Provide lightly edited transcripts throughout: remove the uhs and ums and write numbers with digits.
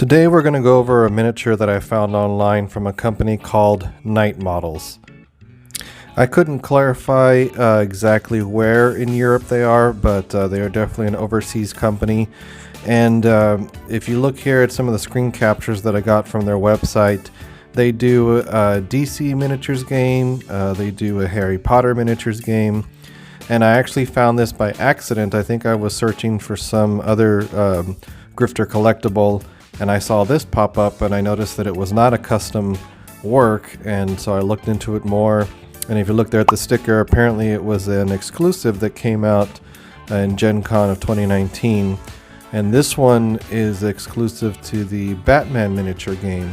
Today we're going to go over a miniature that I found online from a company called Night Models. I couldn't clarify exactly where in Europe they are, but they are definitely an overseas company. And if you look here at some of the screen captures that I got from their website, they do a DC miniatures game, they do a Harry Potter miniatures game, and I actually found this by accident. I think I was searching for some other Grifter collectible, and I saw this pop up, and I noticed that it was not a custom work, and so I looked into it more. And if you look there at the sticker, apparently it was an exclusive that came out in Gen Con of 2019, and this one is exclusive to the Batman miniature game.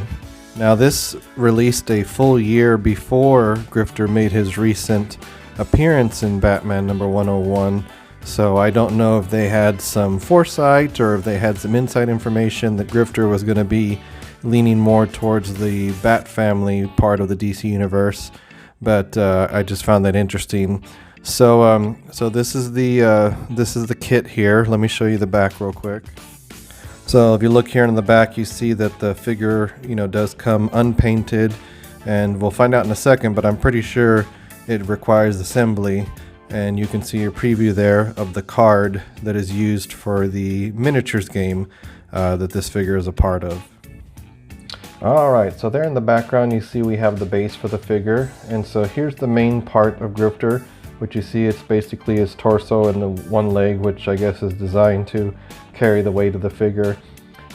Now this released a full year before Grifter made his recent appearance in Batman number 101, so I don't know if they had some foresight or if they had some inside information that Grifter was going to be leaning more towards the Bat family part of the DC universe, but I just found that interesting. So this is the kit here. Let me show you the back real quick. So if you look here in the back, you see that the figure, does come unpainted, and we'll find out in a second, but I'm pretty sure it requires assembly. And you can see a preview there of the card that is used for the miniatures game that this figure is a part of. Alright, so there in the background you see we have the base for the figure, and so here's the main part of Grifter, which you see it's basically his torso and the one leg, which I guess is designed to carry the weight of the figure.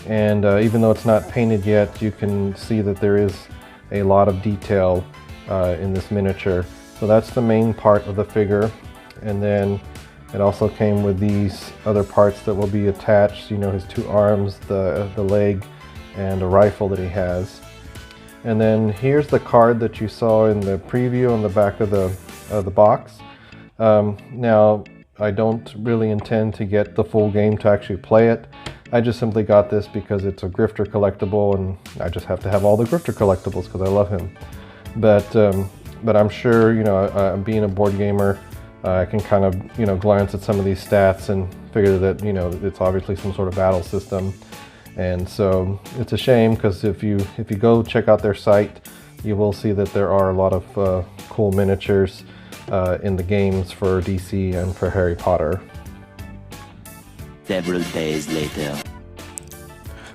And even though it's not painted yet, you can see that there is a lot of detail in this miniature. So that's the main part of the figure, and then it also came with these other parts that will be attached, his two arms, the leg, and a rifle that he has. And then here's the card that you saw in the preview on the back of the box. Now I don't really intend to get the full game to actually play it. I just simply got this because it's a Grifter collectible, and I just have to have all the Grifter collectibles because I love him. But I'm sure, being a board gamer, I can kind of, glance at some of these stats and figure that, it's obviously some sort of battle system. And so it's a shame, because if you go check out their site, you will see that there are a lot of cool miniatures in the games for DC and for Harry Potter. Several days later.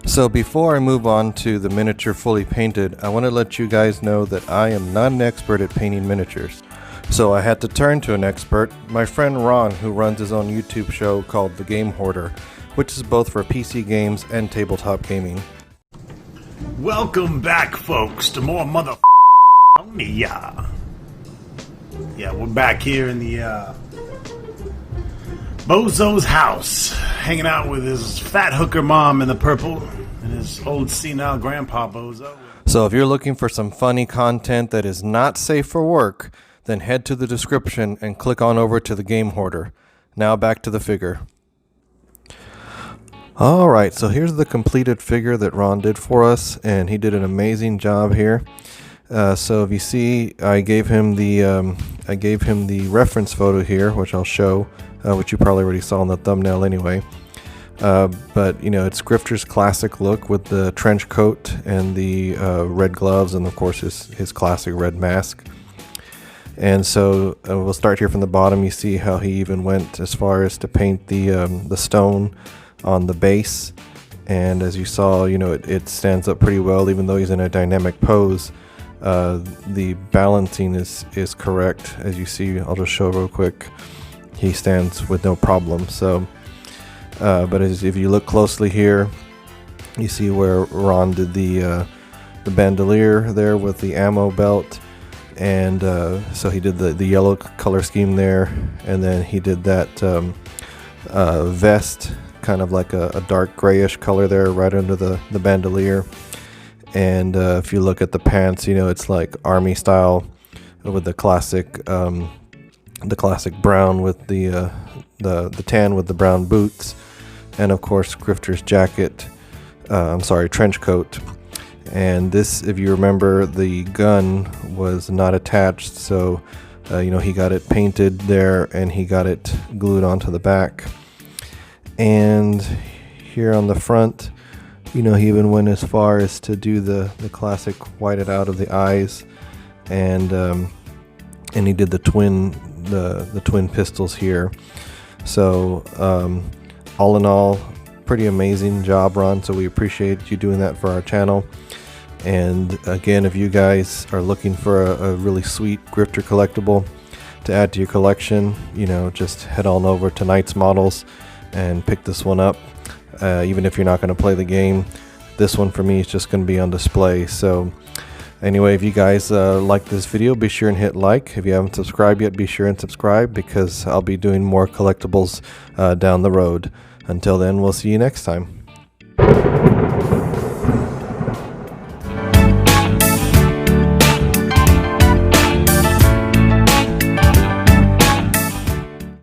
So before I move on to the miniature fully painted, I want to let you guys know that I am not an expert at painting miniatures. So I had to turn to an expert, my friend Ron, who runs his own YouTube show called The Gamehorder, which is both for PC games and tabletop gaming. Welcome back, folks, to more mother. Yeah, we're back here in the Bozo's house, hanging out with his fat hooker mom in the purple and his old senile grandpa Bozo. So if you're looking for some funny content that is not safe for work, then head to the description and click on over to the Gamehorder. Now back to the figure. Alright, so here's the completed figure that Ron did for us, and he did an amazing job here. So if you see, I gave him the reference photo here, which I'll show, which you probably already saw in the thumbnail anyway. But it's Grifter's classic look with the trench coat and the red gloves, and of course his classic red mask. And so we'll start here from the bottom. You see how he even went as far as to paint the stone on the base, and as you saw, it stands up pretty well, even though he's in a dynamic pose. The balancing is correct, as you see. I'll just show real quick. He stands with no problem. So but if you look closely here, you see where Ron did the bandolier there with the ammo belt, and so he did the yellow color scheme there, and then he did that vest, kind of like a dark grayish color there right under the bandolier. And if you look at the pants, it's like army style with the classic brown with the tan with the brown boots, and of course Grifter's jacket, trench coat. And this, if you remember, the gun was not attached, so he got it painted there and he got it glued onto the back. And here on the front, You know, he even went as far as to do the classic whited out of the eyes, and he did the twin pistols here. So all in all, pretty amazing job, Ron. So we appreciate you doing that for our channel. And again, if you guys are looking for a really sweet Grifter collectible to add to your collection, you know, just head on over to Knight's Models and pick this one up. Even if you're not going to play the game, this one for me is just going to be on display. So anyway, if you guys like this video, be sure and hit like. If you haven't subscribed yet, be sure and subscribe, because I'll be doing more collectibles down the road. Until then, we'll see you next time.